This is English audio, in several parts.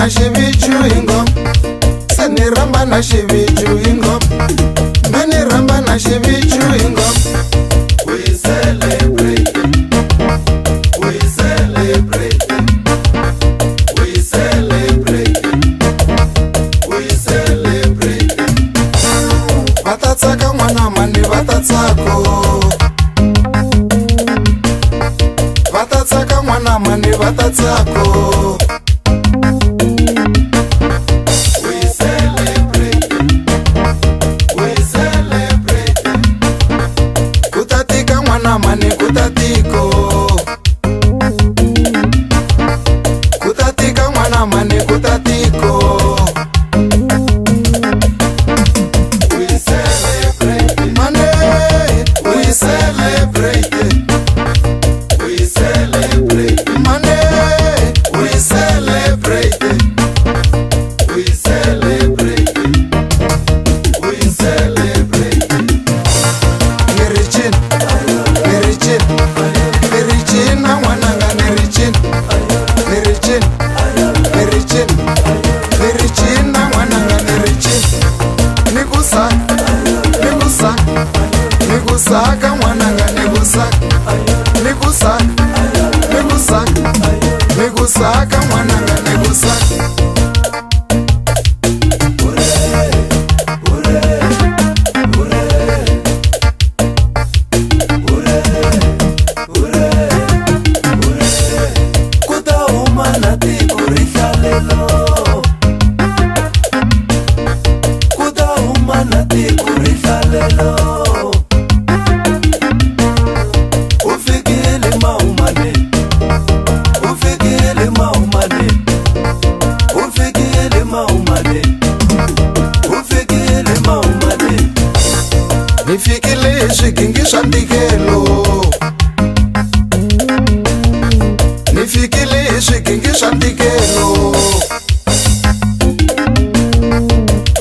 na xiviju hi ngoma, se ni rhamba na xiviju hi ngoma, me ni rhamba na xiviju hi ngoma. We celebrate, we celebrate, we celebrate, we celebrate. Vatatsaka n'wana mani vatatsako, vatatsaka n'wana mani vatatsako. Mani kutatiko, kutatika mwana mani kutatiko. We celebrate, mani, we celebrate, we celebrate, mani, we celebrate, we celebrate, we celebrate. Nirichin. Nikusaka mwananga nikusaka, nikusaka, nikusaka, nikusaka mwananga nikusaka. Nifikile swigingi swa ntikelo, nifikile swigingi swa ntikelo.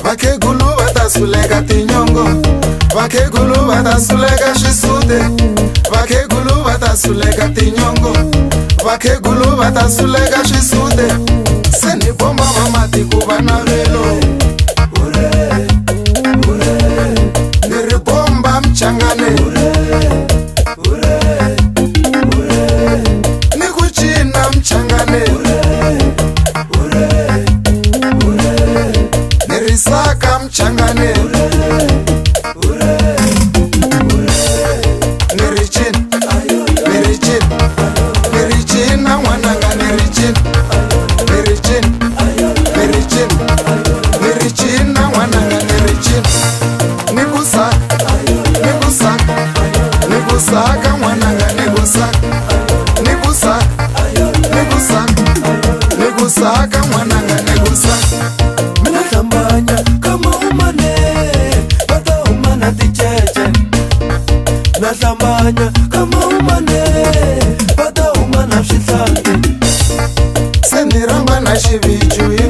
Vakhegulu va ta suleka tinyongo, vakhegulu va ta suleka xisuti, vakhegulu va ta suleka tinyongo, vakhegulu va ta suleka xisuti. Se ni bomba va mati ku va na velo, changane ni kuchina mchangane ni risaka mchangane ni richin ni richin ni richin na mwananga ni richin ni richin ni richin ni richin na mwananga ni richin ni kusaka nikusaka mwananga nikusaka, nikusaka, nikusaka, nikusaka mwananga nikusaka. Mina hlambanya kama umane, bata umana ticheche. Mina hlambanya kama umane, bata umana swihlangi. Se ni rhamba na xiviju.